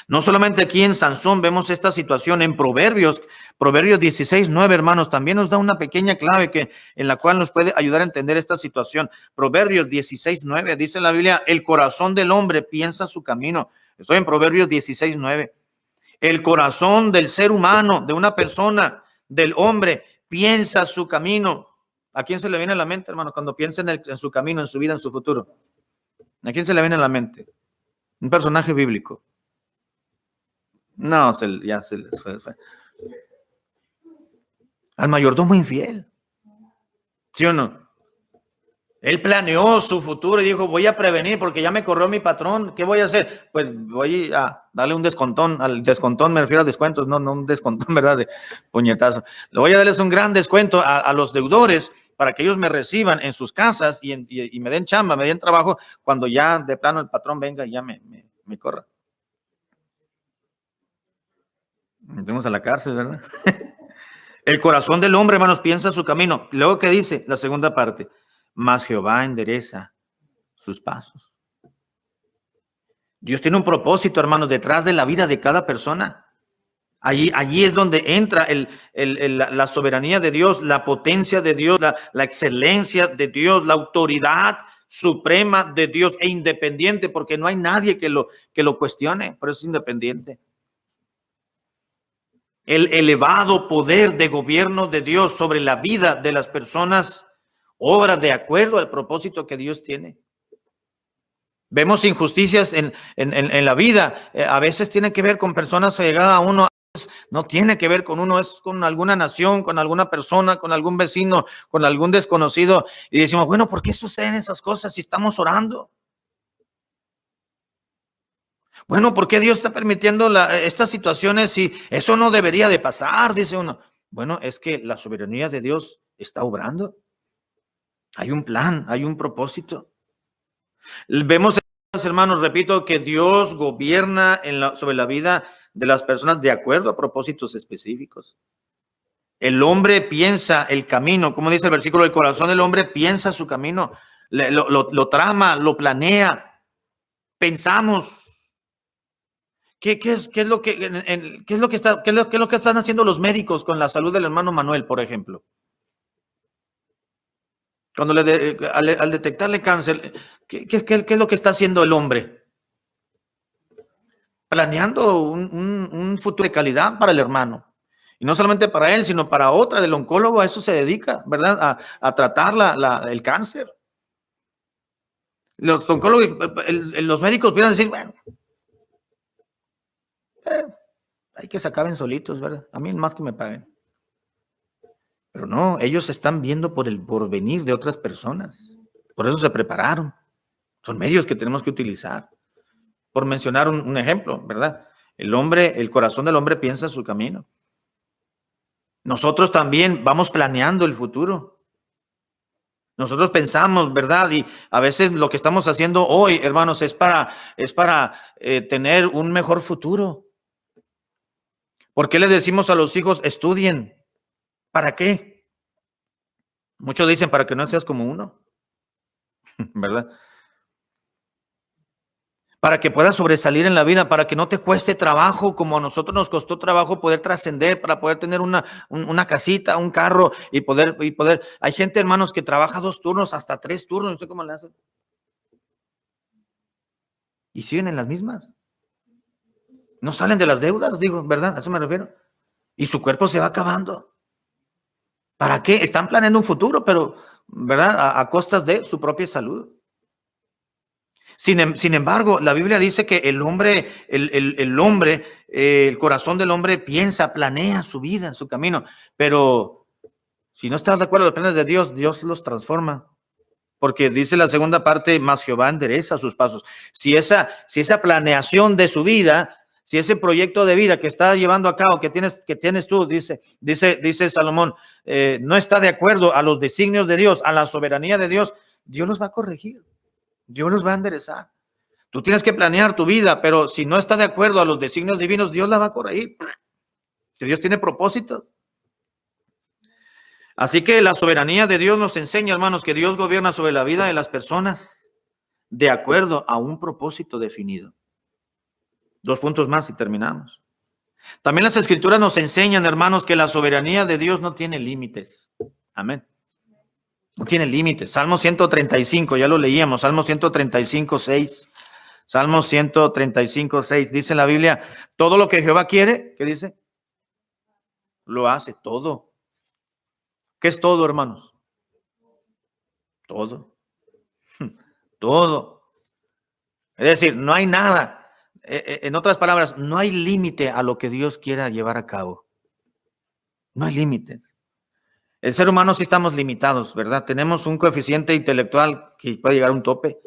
No solamente aquí en Sansón vemos esta situación, en Proverbios 16:9, hermanos, también nos da una pequeña clave en la cual nos puede ayudar a entender esta situación. Proverbios 16:9, dice la Biblia, el corazón del hombre piensa su camino. Estoy en Proverbios 16:9. El corazón del ser humano, de una persona, del hombre, piensa su camino. ¿A quién se le viene a la mente, hermano, cuando piensa en su camino, en su vida, en su futuro? ¿A quién se le viene a la mente? Un personaje bíblico. No, ya se les fue. Al mayordomo infiel. ¿Sí o no? Él planeó su futuro y dijo, voy a prevenir porque ya me corrió mi patrón. ¿Qué voy a hacer? Pues voy a darle un descontón. Al descontón me refiero a descuentos, no un descontón, ¿verdad? De puñetazo. Le voy a darles un gran descuento a los deudores para que ellos me reciban en sus casas y me den chamba, me den trabajo cuando ya de plano el patrón venga y ya me corra. Metemos a la cárcel, ¿verdad? El corazón del hombre, hermanos, piensa su camino. Luego, ¿qué dice? La segunda parte. Mas Jehová endereza sus pasos. Dios tiene un propósito, hermanos, detrás de la vida de cada persona. Allí es donde entra la soberanía de Dios, la potencia de Dios, la excelencia de Dios, la autoridad suprema de Dios e independiente, porque no hay nadie que lo cuestione, por eso es independiente. El elevado poder de gobierno de Dios sobre la vida de las personas obra de acuerdo al propósito que Dios tiene. Vemos injusticias en la vida. A veces tiene que ver con personas allegadas a uno. No tiene que ver con uno, es con alguna nación, con alguna persona, con algún vecino, con algún desconocido. Y decimos, bueno, ¿por qué suceden esas cosas si estamos orando? Bueno, ¿por qué Dios está permitiendo estas situaciones si eso no debería de pasar? Dice uno. Bueno, es que la soberanía de Dios está obrando. Hay un plan, hay un propósito. Vemos, hermanos, repito, que Dios gobierna sobre la vida de las personas de acuerdo a propósitos específicos. El hombre piensa el camino, como dice el versículo, el corazón del hombre piensa su camino, lo trama, lo planea. Pensamos. ¿Qué es lo que están haciendo los médicos con la salud del hermano Manuel, por ejemplo? Cuando al detectarle cáncer, ¿qué es lo que está haciendo el hombre? Planeando un futuro de calidad para el hermano. Y no solamente para él, sino para otra. El oncólogo a eso se dedica, ¿verdad? A tratar el cáncer. Los oncólogos, los médicos pueden decir, bueno, hay que se acaben solitos, ¿verdad? A mí más que me paguen. Pero no, ellos están viendo por el porvenir de otras personas. Por eso se prepararon. Son medios que tenemos que utilizar. Por mencionar un ejemplo, ¿verdad? El corazón del hombre piensa su camino. Nosotros también vamos planeando el futuro. Nosotros pensamos, ¿verdad? Y a veces lo que estamos haciendo hoy, hermanos, es para tener un mejor futuro. ¿Por qué les decimos a los hijos, estudien? ¿Para qué? Muchos dicen, para que no seas como uno, ¿verdad? Para que puedas sobresalir en la vida, para que no te cueste trabajo como a nosotros nos costó trabajo poder trascender, para poder tener una casita, un carro y poder. Hay gente, hermanos, que trabaja 2 turnos, hasta 3 turnos. ¿Usted cómo le hace? y siguen en las mismas. No salen de las deudas, digo, ¿verdad? A eso me refiero. Y su cuerpo se va acabando. ¿Para qué? Están planeando un futuro, pero, ¿verdad? A costas de su propia salud. Sin embargo, la Biblia dice que el hombre, el corazón del hombre piensa, planea su vida, su camino, pero si no estás de acuerdo con los planes de Dios, Dios los transforma. Porque dice la segunda parte, más Jehová endereza sus pasos. Si esa planeación de su vida, si ese proyecto de vida que está llevando a cabo, que tienes tú, dice Salomón, no está de acuerdo a los designios de Dios, a la soberanía de Dios, Dios los va a corregir. Dios los va a enderezar. Tú tienes que planear tu vida, pero si no está de acuerdo a los designios divinos, Dios la va a corregir. Que Dios tiene propósitos. Así que la soberanía de Dios nos enseña, hermanos, que Dios gobierna sobre la vida de las personas de acuerdo a un propósito definido. 2 puntos más y terminamos. También las Escrituras nos enseñan, hermanos, que la soberanía de Dios no tiene límites. Amén. No tiene límites. Salmo 135, ya lo leíamos. Salmo 135, 6. Salmo 135, 6. Dice la Biblia, todo lo que Jehová quiere, ¿qué dice? Lo hace, todo. ¿Qué es todo, hermanos? Todo. Todo. Es decir, no hay nada. En otras palabras, no hay límite a lo que Dios quiera llevar a cabo. No hay límites. El ser humano sí estamos limitados, ¿verdad? Tenemos un coeficiente intelectual que puede llegar a un tope.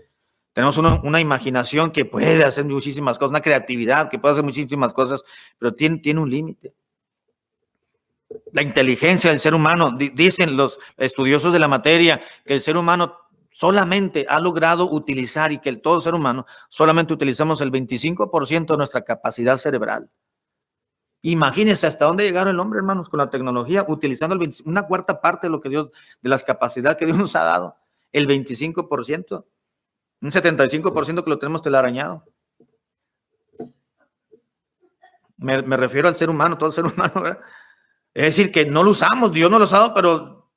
Tenemos una imaginación que puede hacer muchísimas cosas, una creatividad que puede hacer muchísimas cosas, pero tiene un límite. La inteligencia del ser humano, dicen los estudiosos de la materia, que el ser humano solamente ha logrado utilizar, y que todo ser humano solamente utilizamos el 25% de nuestra capacidad cerebral. Imagínense hasta dónde llegaron el hombre, hermanos, con la tecnología, utilizando una cuarta parte de lo que Dios, de las capacidades que Dios nos ha dado, el 25%, un 75% que lo tenemos telarañado. Me refiero al ser humano, todo el ser humano, ¿verdad? Es decir, que no lo usamos, Dios nos lo ha dado, pero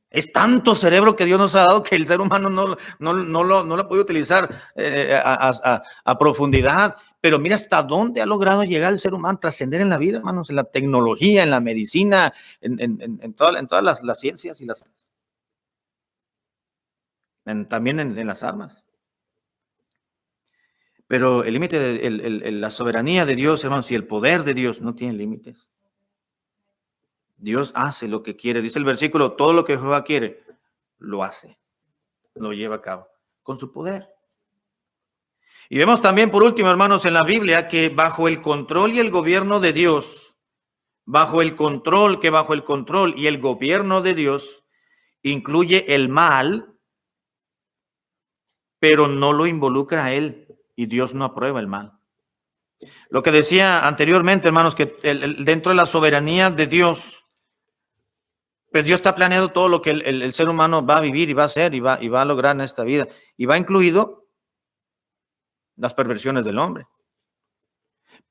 es tanto cerebro que Dios nos ha dado que el ser humano no lo puede utilizar a profundidad. Pero mira hasta dónde ha logrado llegar el ser humano, trascender en la vida, hermanos, en la tecnología, en la medicina, en todas las ciencias y también en las armas. Pero el límite, la soberanía de Dios, hermanos, y el poder de Dios no tiene límites. Dios hace lo que quiere. Dice el versículo, todo lo que Jehová quiere, lo hace, lo lleva a cabo con su poder. Y vemos también, por último, hermanos, en la Biblia, que bajo el control y el gobierno de Dios, bajo el control y el gobierno de Dios, incluye el mal, pero no lo involucra a él, y Dios no aprueba el mal. Lo que decía anteriormente, hermanos, que dentro de la soberanía de Dios, pues Dios está planeando todo lo que el ser humano va a vivir y va a hacer y va a lograr en esta vida, y va incluido las perversiones del hombre.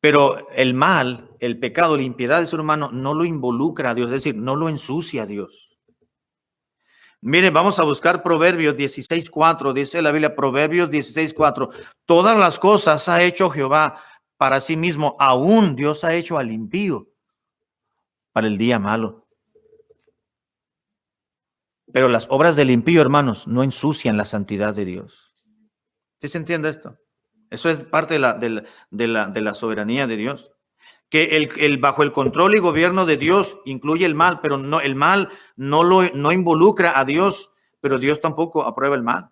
Pero el mal, el pecado, la impiedad del ser humano no lo involucra a Dios, es decir, no lo ensucia a Dios. Miren, vamos a buscar Proverbios 16:4, dice la Biblia, Proverbios 16:4. Todas las cosas ha hecho Jehová para sí mismo, aún Dios ha hecho al impío para el día malo. Pero las obras del impío, hermanos, no ensucian la santidad de Dios. ¿Sí se entiende esto? Eso es parte de la soberanía de Dios. Que bajo el control y gobierno de Dios incluye el mal, pero no, el mal no involucra a Dios, pero Dios tampoco aprueba el mal.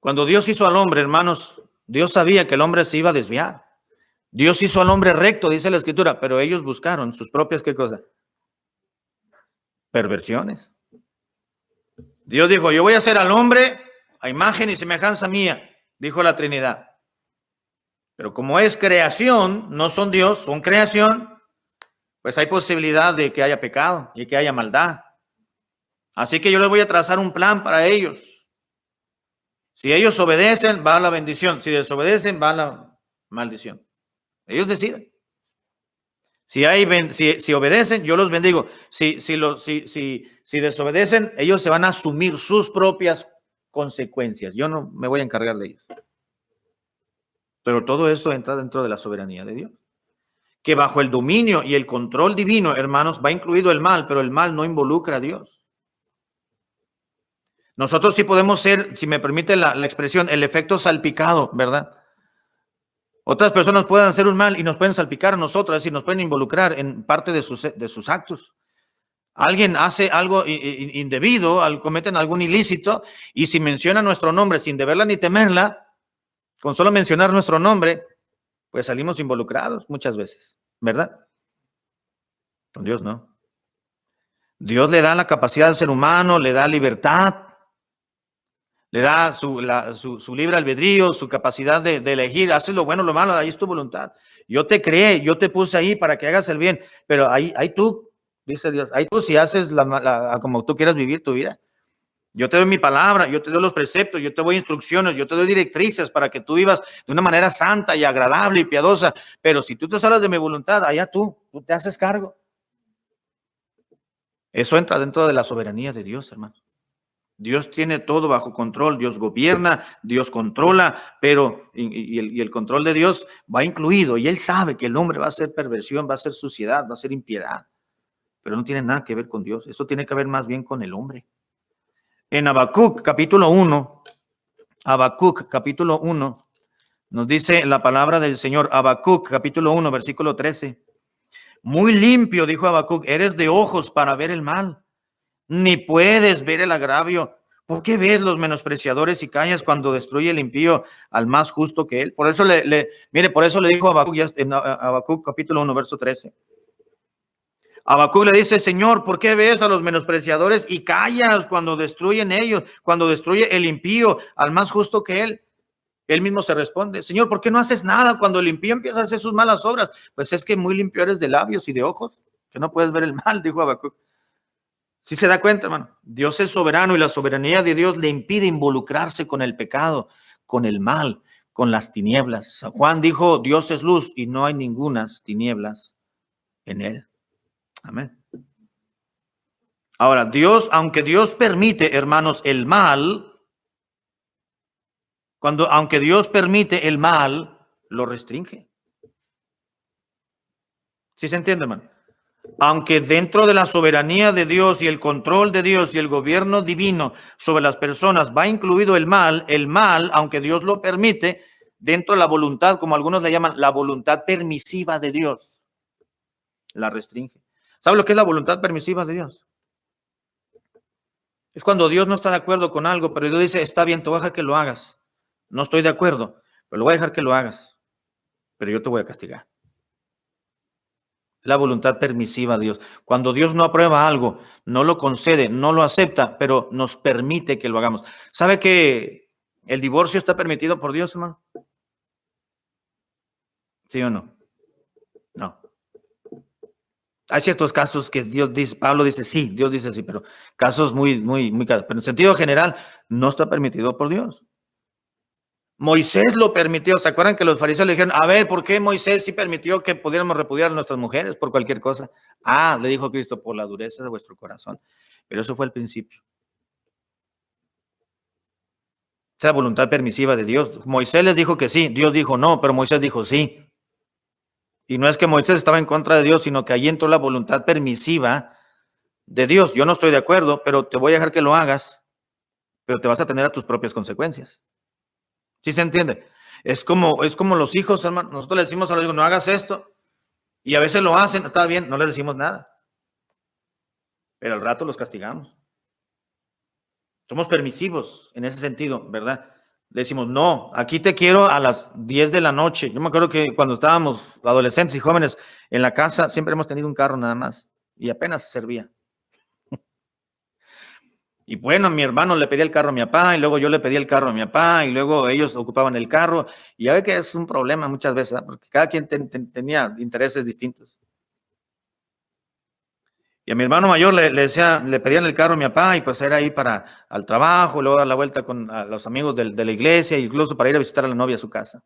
Cuando Dios hizo al hombre, hermanos, Dios sabía que el hombre se iba a desviar. Dios hizo al hombre recto, dice la Escritura, pero ellos buscaron sus propias, ¿qué cosa? Perversiones. Dios dijo, yo voy a hacer al hombre a imagen y semejanza mía, dijo la Trinidad. Pero como es creación, no son Dios, son creación, pues hay posibilidad de que haya pecado y que haya maldad. Así que yo les voy a trazar un plan para ellos. Si ellos obedecen, va la bendición. Si desobedecen, va la maldición. Ellos deciden. Si obedecen, yo los bendigo. Si desobedecen, ellos se van a asumir sus propias consecuencias. Yo no me voy a encargar de ellos. Pero todo eso entra dentro de la soberanía de Dios. Que bajo el dominio y el control divino, hermanos, va incluido el mal, pero el mal no involucra a Dios. Nosotros sí podemos ser, si me permite la expresión, el efecto salpicado, ¿verdad? Otras personas pueden hacer un mal y nos pueden salpicar a nosotros, es decir, nos pueden involucrar en parte de sus actos. Alguien hace algo indebido, cometen algún ilícito, y si menciona nuestro nombre sin deberla ni temerla, con solo mencionar nuestro nombre, pues salimos involucrados muchas veces, ¿verdad? Con Dios no. Dios le da la capacidad al ser humano, le da libertad, le da su libre albedrío, su capacidad de elegir, haces lo bueno o lo malo, ahí es tu voluntad. Yo te creé, yo te puse ahí para que hagas el bien, pero ahí tú, dice Dios, ahí tú si haces como tú quieras vivir tu vida. Yo te doy mi palabra, yo te doy los preceptos, yo te doy instrucciones, yo te doy directrices para que tú vivas de una manera santa y agradable y piadosa, pero si tú te sales de mi voluntad, allá tú te haces cargo. Eso entra dentro de la soberanía de Dios, hermano. Dios tiene todo bajo control, Dios gobierna, Dios controla, pero y el control de Dios va incluido, y Él sabe que el hombre va a ser perversión, va a ser suciedad, va a ser impiedad, pero no tiene nada que ver con Dios, eso tiene que ver más bien con el hombre. En Habacuc, capítulo 1, nos dice la palabra del Señor, Habacuc, capítulo 1, versículo 13. Muy limpio, dijo Habacuc, eres de ojos para ver el mal, ni puedes ver el agravio. ¿Por qué ves los menospreciadores y callas cuando destruye el impío al más justo que él? Por eso por eso le dijo a Habacuc, en Habacuc capítulo 1, verso 13. Habacuc le dice, Señor, ¿por qué ves a los menospreciadores y callas cuando destruyen ellos, cuando destruye el impío al más justo que él? Él mismo se responde, Señor, ¿por qué no haces nada cuando el impío empieza a hacer sus malas obras? Pues es que muy limpio eres de labios y de ojos, que no puedes ver el mal, dijo Habacuc. ¿Sí se da cuenta, hermano? Dios es soberano y la soberanía de Dios le impide involucrarse con el pecado, con el mal, con las tinieblas. Juan dijo, Dios es luz y no hay ningunas tinieblas en él. Amén. Ahora, aunque Dios permite, hermanos, el mal, aunque Dios permite el mal, lo restringe. ¿Sí se entiende, hermano? Aunque dentro de la soberanía de Dios y el control de Dios y el gobierno divino sobre las personas va incluido el mal, aunque Dios lo permite, dentro de la voluntad, como algunos le llaman, la voluntad permisiva de Dios, la restringe. ¿Sabe lo que es la voluntad permisiva de Dios? Es cuando Dios no está de acuerdo con algo, pero Dios dice, está bien, te voy a dejar que lo hagas. No estoy de acuerdo, pero lo voy a dejar que lo hagas, pero yo te voy a castigar. La voluntad permisiva de Dios. Cuando Dios no aprueba algo, no lo concede, no lo acepta, pero nos permite que lo hagamos. ¿Sabe que el divorcio está permitido por Dios, hermano? ¿Sí o no? No. Hay ciertos casos que Dios dice, Pablo dice sí, Dios dice sí, pero casos pero en sentido general no está permitido por Dios. Moisés lo permitió. ¿Se acuerdan que los fariseos le dijeron, a ver, ¿por qué Moisés sí permitió que pudiéramos repudiar a nuestras mujeres por cualquier cosa? Ah, le dijo Cristo, por la dureza de vuestro corazón. Pero eso fue el principio. Esa voluntad permisiva de Dios. Moisés les dijo que sí, Dios dijo no, pero Moisés dijo sí. Y no es que Moisés estaba en contra de Dios, sino que allí entró la voluntad permisiva de Dios. Yo no estoy de acuerdo, pero te voy a dejar que lo hagas, pero te vas a tener a tus propias consecuencias. ¿Sí se entiende? Es como los hijos, hermano. Nosotros le decimos a los hijos, no hagas esto, y a veces lo hacen, está bien, no les decimos nada, pero al rato los castigamos. Somos permisivos en ese sentido, ¿verdad? Le decimos, no, aquí te quiero a las 10 de la noche. Yo me acuerdo que cuando estábamos adolescentes y jóvenes en la casa, siempre hemos tenido un carro nada más y apenas servía. Y bueno, mi hermano le pedía el carro a mi papá y luego yo le pedía el carro a mi papá y luego ellos ocupaban el carro. Y ya ve que es un problema muchas veces, ¿verdad? Porque cada quien tenía intereses distintos. Y a mi hermano mayor le pedían el carro a mi papá y pues era ahí para al trabajo, luego dar la vuelta con a los amigos de la iglesia, incluso para ir a visitar a la novia a su casa.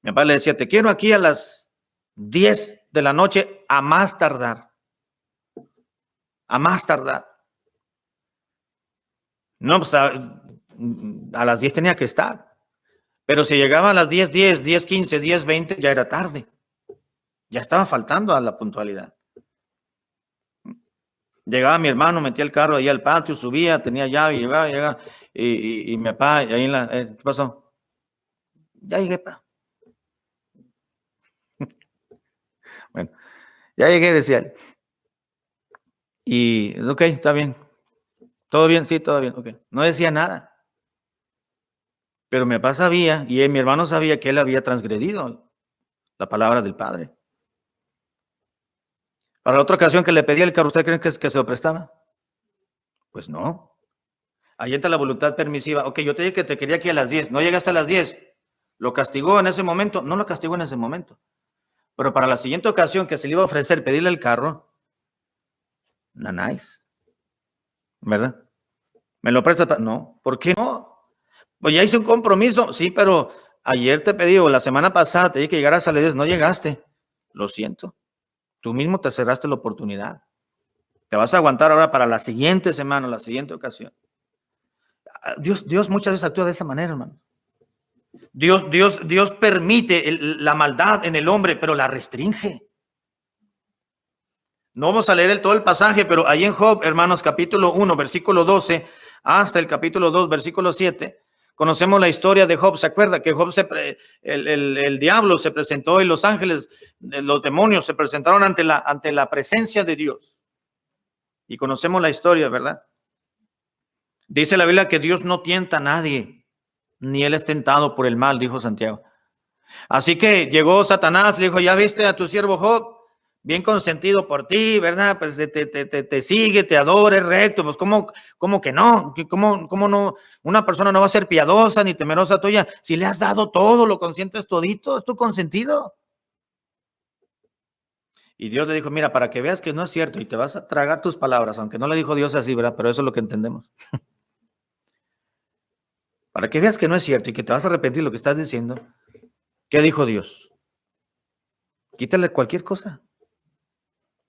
Mi papá le decía, te quiero aquí a las 10 de la noche a más tardar. A más tardar. No, pues a las 10 tenía que estar. Pero si llegaba a las 10:10, 10:15, 10:20, ya era tarde. Ya estaba faltando a la puntualidad. Llegaba mi hermano, metía el carro ahí al patio, subía, tenía llave, llegaba, y mi papá, y ahí en la, ¿qué pasó? Ya llegué, pa. Bueno, ya llegué, decía él. Y, ok, está bien. ¿Todo bien? Sí, todo bien, ok. No decía nada. Pero mi papá sabía, y mi hermano sabía que él había transgredido la palabra del Padre. Para la otra ocasión que le pedí el carro, ¿usted cree que se lo prestaba? Pues no. Ahí entra la voluntad permisiva. Ok, yo te dije que te quería aquí a las 10. No llegaste a las 10. ¿Lo castigó en ese momento? No lo castigó en ese momento. Pero para la siguiente ocasión que se le iba a ofrecer pedirle el carro, nice, ¿verdad? ¿Me lo prestas? No. ¿Por qué no? Pues ya hice un compromiso. Sí, pero ayer te pedí, o la semana pasada te dije que llegaras a las 10. No llegaste. Lo siento. Tú mismo te cerraste la oportunidad. Te vas a aguantar ahora para la siguiente semana, la siguiente ocasión. Dios muchas veces actúa de esa manera, hermano. Dios permite la maldad en el hombre, pero la restringe. No vamos a leer todo el pasaje, pero ahí en Job, hermanos, capítulo 1, versículo 12, hasta el capítulo 2, versículo 7, conocemos la historia de Job. ¿Se acuerda que Job, el diablo se presentó y los ángeles, los demonios se presentaron ante la presencia de Dios? Y conocemos la historia, ¿verdad? Dice la Biblia que Dios no tienta a nadie, ni él es tentado por el mal, dijo Santiago. Así que llegó Satanás, le dijo, ya viste a tu siervo Job, bien consentido por ti, ¿verdad? Pues te sigue, te adora, es recto. Pues ¿cómo que no? ¿Cómo no? Una persona no va a ser piadosa ni temerosa tuya. Si le has dado todo, lo consientes todito, es tu consentido. Y Dios le dijo, mira, para que veas que no es cierto y te vas a tragar tus palabras, aunque no le dijo Dios así, ¿verdad? Pero eso es lo que entendemos. Para que veas que no es cierto y que te vas a arrepentir de lo que estás diciendo. ¿Qué dijo Dios? Quítale cualquier cosa.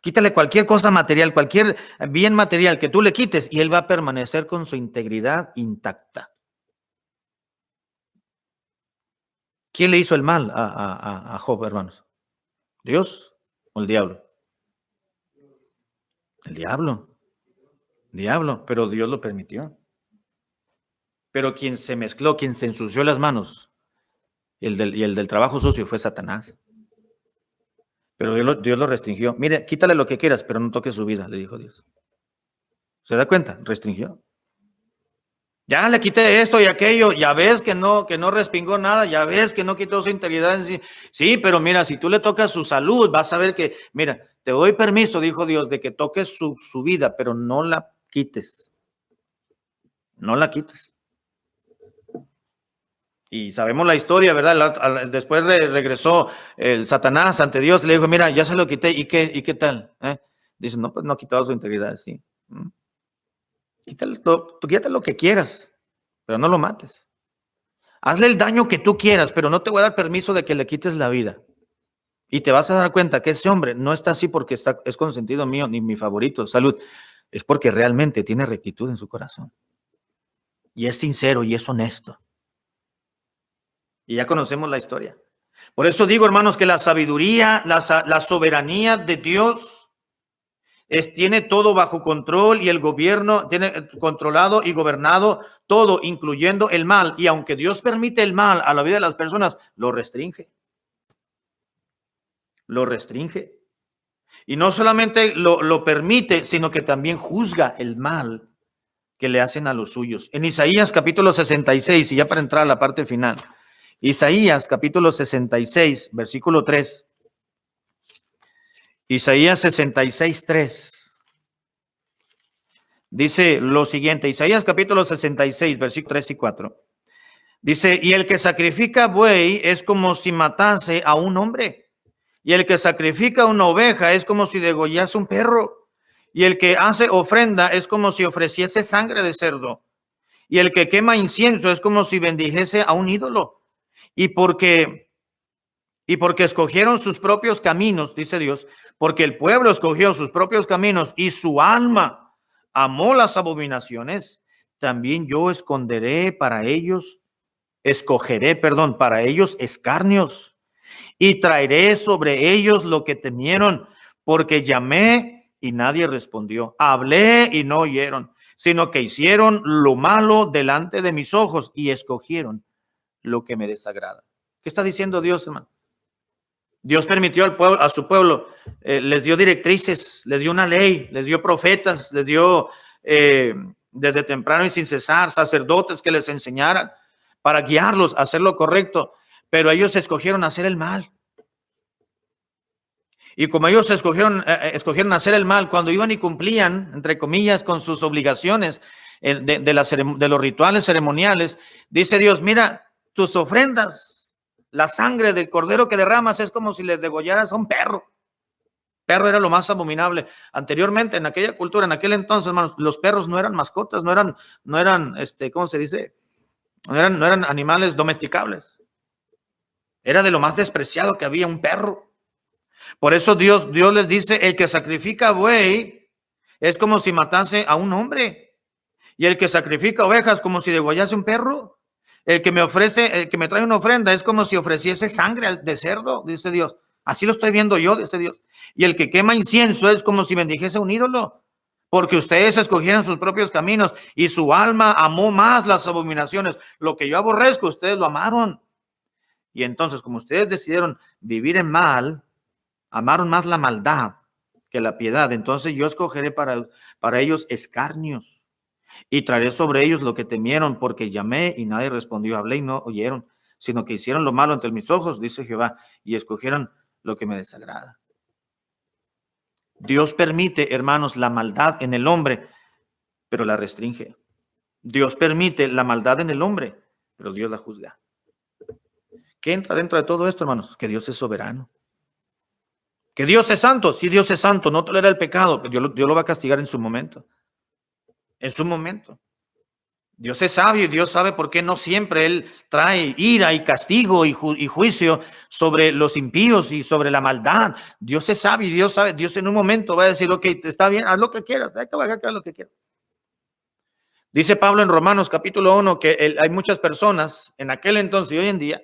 Quítale cualquier cosa material, cualquier bien material que tú le quites y él va a permanecer con su integridad intacta. ¿Quién le hizo el mal a Job, hermanos? ¿Dios o el diablo? El diablo, pero Dios lo permitió. Pero quien se mezcló, quien se ensució las manos, y el del trabajo sucio fue Satanás. Pero Dios lo restringió. Mire, quítale lo que quieras, pero no toques su vida, le dijo Dios. ¿Se da cuenta? Restringió. Ya le quité esto y aquello, ya ves que no respingó nada, ya ves que no quitó su integridad en sí. Sí, pero mira, si tú le tocas su salud, vas a ver que, mira, te doy permiso, dijo Dios, de que toques su vida, pero no la quites. No la quites. Y sabemos la historia, ¿verdad? Después regresó el Satanás ante Dios, le dijo, mira, ya se lo quité, ¿y qué tal? Dice, no, pues no ha quitado su integridad, sí. Quítale lo que quieras, pero no lo mates. Hazle el daño que tú quieras, pero no te voy a dar permiso de que le quites la vida. Y te vas a dar cuenta que ese hombre no está así porque es consentido mío ni mi favorito, salud. Es porque realmente tiene rectitud en su corazón. Y es sincero y es honesto. Y ya conocemos la historia. Por eso digo, hermanos, que la sabiduría, la soberanía de Dios tiene todo bajo control y el gobierno tiene controlado y gobernado todo, incluyendo el mal. Y aunque Dios permite el mal a la vida de las personas, lo restringe. Lo restringe. Y no solamente lo permite, sino que también juzga el mal que le hacen a los suyos. En Isaías capítulo 66, y ya para entrar a la parte final, Isaías capítulo 66, versículo 3. Isaías 66, 3. Dice lo siguiente, Isaías capítulo 66, versículos 3 y 4. Dice, y el que sacrifica buey es como si matase a un hombre, y el que sacrifica una oveja es como si degollase un perro, y el que hace ofrenda es como si ofreciese sangre de cerdo, y el que quema incienso es como si bendijese a un ídolo, y porque escogieron sus propios caminos, dice Dios, porque el pueblo escogió sus propios caminos y su alma amó las abominaciones, también yo escogeré, para ellos escarnios y traeré sobre ellos lo que temieron, porque llamé y nadie respondió, hablé y no oyeron, sino que hicieron lo malo delante de mis ojos y escogieron lo que me desagrada. ¿Qué está diciendo Dios, hermano? Dios permitió al pueblo, a su pueblo, les dio directrices, les dio una ley, les dio profetas, les dio desde temprano y sin cesar sacerdotes que les enseñaran para guiarlos a hacer lo correcto, pero ellos escogieron hacer el mal. Y como ellos escogieron hacer el mal, cuando iban y cumplían, entre comillas, con sus obligaciones de los rituales ceremoniales, dice Dios, mira, tus ofrendas, la sangre del cordero que derramas es como si les degollaras a un perro. Perro era lo más abominable. Anteriormente, en aquella cultura, en aquel entonces, hermanos, los perros no eran mascotas, no eran, ¿cómo se dice? No eran animales domesticables. Era de lo más despreciado que había un perro. Por eso Dios les dice, el que sacrifica buey es como si matase a un hombre. Y el que sacrifica ovejas como si degollase un perro. El que me trae una ofrenda es como si ofreciese sangre de cerdo, dice Dios. Así lo estoy viendo yo, dice Dios. Y el que quema incienso es como si bendijese un ídolo. Porque ustedes escogieron sus propios caminos y su alma amó más las abominaciones. Lo que yo aborrezco, ustedes lo amaron. Y entonces, como ustedes decidieron vivir en mal, amaron más la maldad que la piedad. Entonces yo escogeré para ellos escarnios y traeré sobre ellos lo que temieron, porque llamé y nadie respondió, hablé y no oyeron, sino que hicieron lo malo ante mis ojos, dice Jehová, y escogieron lo que me desagrada. Dios permite, hermanos, la maldad en el hombre, pero la restringe. Dios permite la maldad en el hombre, pero Dios la juzga. ¿Qué entra dentro de todo esto, hermanos? Que Dios es soberano. Que Dios es santo, sí, Dios es santo, no tolera el pecado, pero Dios lo va a castigar en su momento. En su momento. Dios es sabio y Dios sabe por qué no siempre Él trae ira y castigo y juicio sobre los impíos y sobre la maldad. Dios es sabio y Dios sabe, Dios en un momento va a decir, ok, está bien, haz lo que quieras, ahí te voy a dejar que haz lo que quieras. Dice Pablo en Romanos capítulo 1 que hay muchas personas en aquel entonces y hoy en día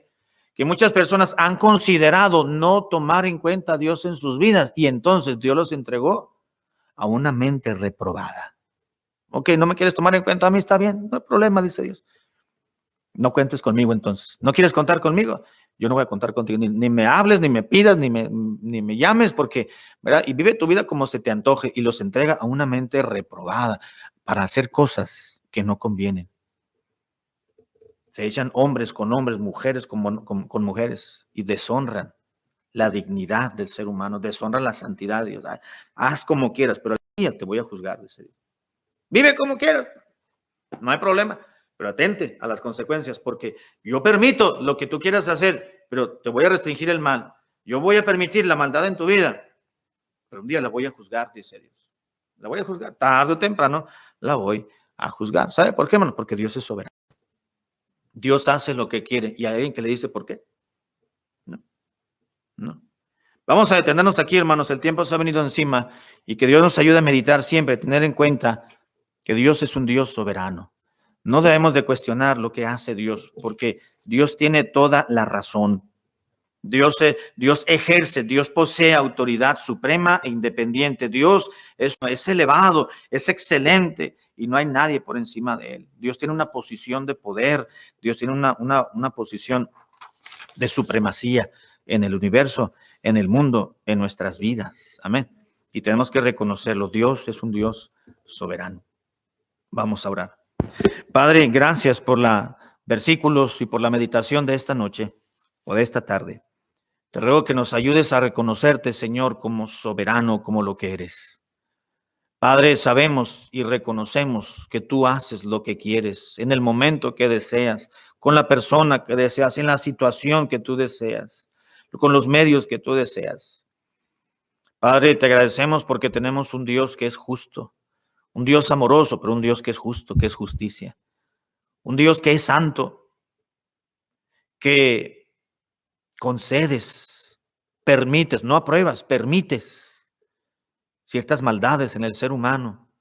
que muchas personas han considerado no tomar en cuenta a Dios en sus vidas y entonces Dios los entregó a una mente reprobada. Ok, no me quieres tomar en cuenta a mí, está bien, no hay problema, dice Dios. No cuentes conmigo entonces. ¿No quieres contar conmigo? Yo no voy a contar contigo, ni me hables, ni me pidas, ni me llames, porque, ¿verdad? Y vive tu vida como se te antoje y los entrega a una mente reprobada para hacer cosas que no convienen. Se echan hombres con hombres, mujeres con mujeres y deshonran la dignidad del ser humano, deshonran la santidad de Dios. Haz como quieras, pero al día te voy a juzgar, dice Dios. Vive como quieras, no hay problema, pero atente a las consecuencias, porque yo permito lo que tú quieras hacer, pero te voy a restringir el mal. Yo voy a permitir la maldad en tu vida, pero un día la voy a juzgar, dice Dios. La voy a juzgar, tarde o temprano la voy a juzgar. ¿Sabe por qué, hermano? Porque Dios es soberano. Dios hace lo que quiere y hay alguien que le dice por qué. No. Vamos a detenernos aquí, hermanos. El tiempo se ha venido encima y que Dios nos ayude a meditar siempre, a tener en cuenta que Dios es un Dios soberano. No debemos de cuestionar lo que hace Dios, porque Dios tiene toda la razón. Dios ejerce, Dios posee autoridad suprema e independiente. Dios es elevado, es excelente y no hay nadie por encima de él. Dios tiene una posición de poder, Dios tiene una posición de supremacía en el universo, en el mundo, en nuestras vidas. Amén. Y tenemos que reconocerlo. Dios es un Dios soberano. Vamos a orar. Padre, gracias por los versículos y por la meditación de esta noche o de esta tarde. Te ruego que nos ayudes a reconocerte, Señor, como soberano, como lo que eres. Padre, sabemos y reconocemos que tú haces lo que quieres, en el momento que deseas, con la persona que deseas, en la situación que tú deseas, con los medios que tú deseas. Padre, te agradecemos porque tenemos un Dios que es justo, un Dios amoroso, pero un Dios que es justo, que es justicia. Un Dios que es santo, que concedes, permites, no apruebas, permites ciertas maldades en el ser humano,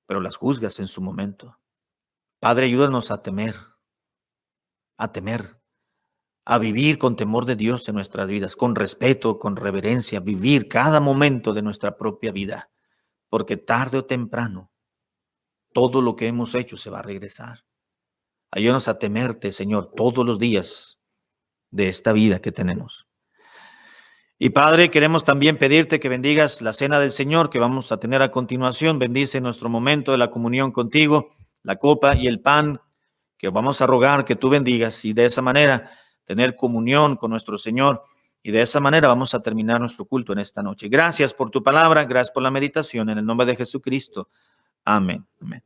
pero las juzgas en su momento. Padre, ayúdanos a temer, a vivir con temor de Dios en nuestras vidas, con respeto, con reverencia, vivir cada momento de nuestra propia vida, porque tarde o temprano todo lo que hemos hecho se va a regresar. Ayúdanos a temerte, Señor, todos los días de esta vida que tenemos. Y Padre, queremos también pedirte que bendigas la cena del Señor que vamos a tener a continuación. Bendice nuestro momento de la comunión contigo, la copa y el pan, que vamos a rogar que tú bendigas y de esa manera tener comunión con nuestro Señor. Y de esa manera vamos a terminar nuestro culto en esta noche. Gracias por tu palabra, gracias por la meditación. En el nombre de Jesucristo. Amén. Amén.